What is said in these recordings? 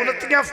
29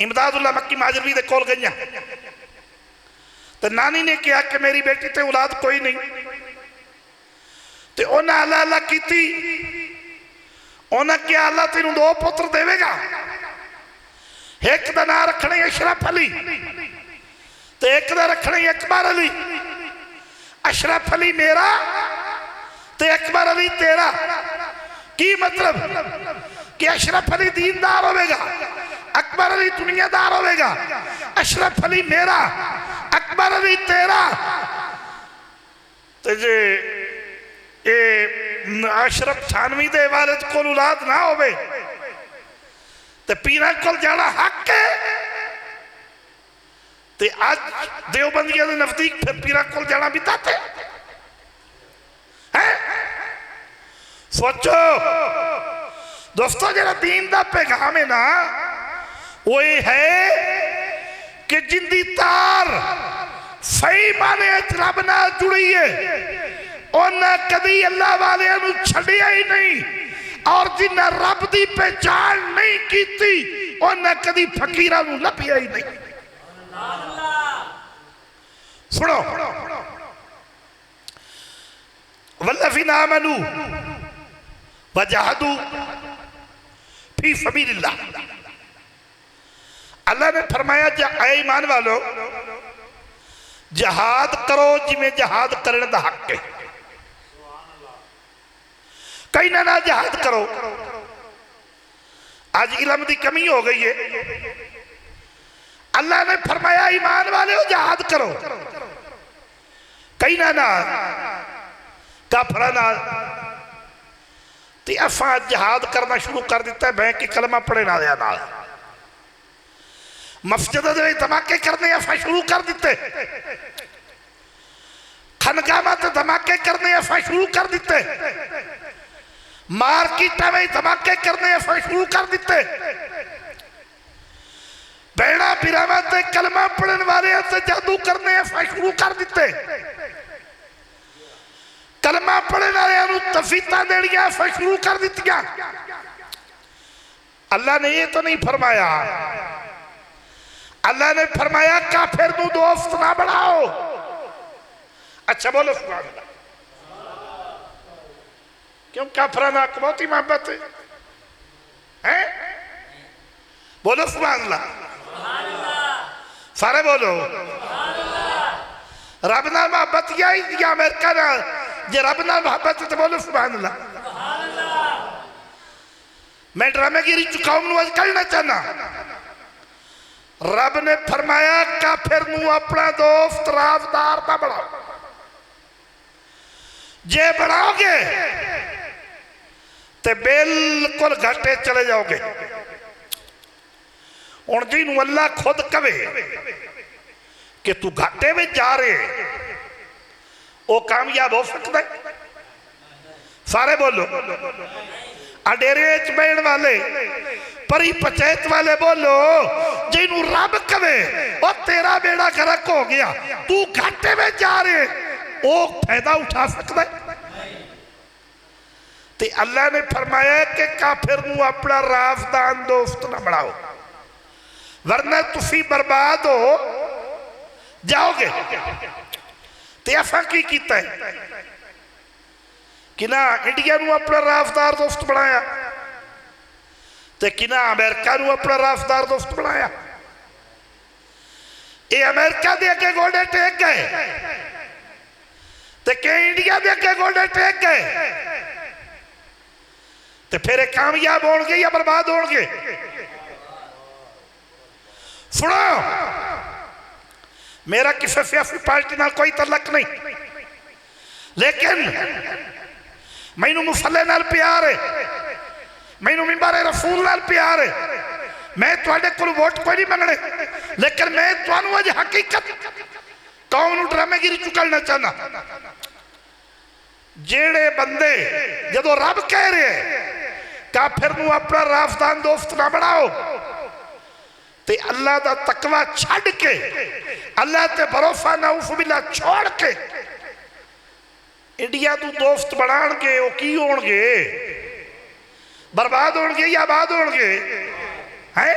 इमदादुल्ला मक्की माजरवी दे कोल गईयां ते नानी ने कहा कि मेरी बेटी ते औलाद कोई नहीं, ते उन्हें अल्लाह अल्लाह की, उन्हें क्या अल्लाह तेनू 2 पुत्र देवेगा, एक का नाम रखने अशरफ अली ते एक का रखने अकबर अली। अशरफ अली मेरा ते अकबर अली तेरा। की मतलब कि अशरफ अली दीनदार होगा, अकबर अली दुनियादार होगा। अशरफ अली मेरा, अकबर अली तेरा। ते जे ये अशरफ थानवी दे वालिद को औलाद ना होवे ते पीरा कोल जाना हक है। ते आज देवबंदियों के नजदीक फिर पीरा कोल जाना बिताते हैं। सोचो दोस्तों, जरा दीन दा पैगाम है ना, वो ये है कि जिंदी तार सही माने रब नाल जुड़ी है, उन्हें कदी अल्लाह वाले छड़िया ही नहीं, और जिन्हें रब की पहचान नहीं की उन्हें कदी फकीरा लभिया ही नहीं। सुनो, वल्लज़ीना आमनू वजहदू फी सबीलिल्लाह। अल्लाह ने फरमाया ऐ ईमान वालो, जहाद करो जिमें जहाद करने का हक है। कई ना जहाद करो। आज इल्म की कमी हो गई है। अल्लाह ने फरमाया ईमान वाले हो जहाद करो। कई ना काफरा ना असा जहाद करना शुरू कर दिता है। बैंक की कलमा पढ़े ना मस्जिद धमाके करने असा शुरू कर दिते, खनगाह से धमाके करने असा शुरू कर दिते, मार्केटा में धमाके करने असा शुरू कर दिते। बहना बिरावा से कलमा पढ़ने वाले से जादू करने असा शुरू कर दिते। कलमा पढ़ने वाले तफीता देनिया असा शुरू कर दित्तियां। अल्लाह ने ये तो नहीं फरमाया, अल्लाह ने फरमाया काफिर नू दोस्त ना बनाओ। अच्छा बोलो सुभान अल्लाह। क्यों काफिरा ना बहुत ही मोहब्बत है? बोलो सुभान अल्लाह। सारे बोलो रब नाल मोहब्बत या अमेरिका नाल? जे रब नाल मोहब्बत तो बोलो सुभान अल्लाह। मैं ड्रामेगिरी चुकाऊं नू अज करना चाहना। रब ने फरमाया काफिर नू अपना दोस्त राजदार ना बनाओ। जे बनाओगे तो बिल्कुल घाटे चले जाओगे। हुण जिन्हों अल्लाह खुद कहे कि तू घाटे में जा रहे, वो कामयाब हो सकता है? सारे बोलो। अडेरे च बहन वाले, परी पंचायत वाले बोलो। जिन्हों रब कहे और तेरा बेड़ा गर्क हो गया, तू घाटे में जा रहे, वो फायदा उठा सकता है? ते अल्लाह ने फरमाया कि काफिर नू अपना राजदान दोस्त ना बनाओ, वरना तुसी बर्बाद हो जाओगे। ते असा की कीता है कि ना इंडिया नू अपना राजदार दोस्त बनाया, ते कि ना अमेरिका नू अपना राजदार दोस्त बनाया। ये अमेरिका दे अगे गोडे टेक गए ते के इंडिया दे अगे गोडे टेक गए, ते फिर कामयाब होंगे या बर्बाद होंगे? सुनो, मेरा किसी सियासी पार्टी नाल कोई तलक नहीं, लेकिन मैनू मुसल्ले नाल प्यार है, मैनू मिंबर रसूल नाल प्यार है। मैं तुहाडे कोल वोट कोई नहीं मंगने, लेकिन मैं तुहानू अज हकीकत कौम नू ड्रामेगिरी चुकलना चाहना। जेड़े बंदे जदों रब कह रहे काफिर नू अपना राजदान दोस्त ना बनाओ, ते अल्लाह दा तकवा छड़ के, अल्लाह ते भरोसा नऊज़ बिल्लाह छोड़ के इंडिया तू दोस्त बनाणगे, वो की होणगे? बर्बाद होणगे या आबाद होणगे? हैं?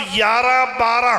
11 12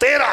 13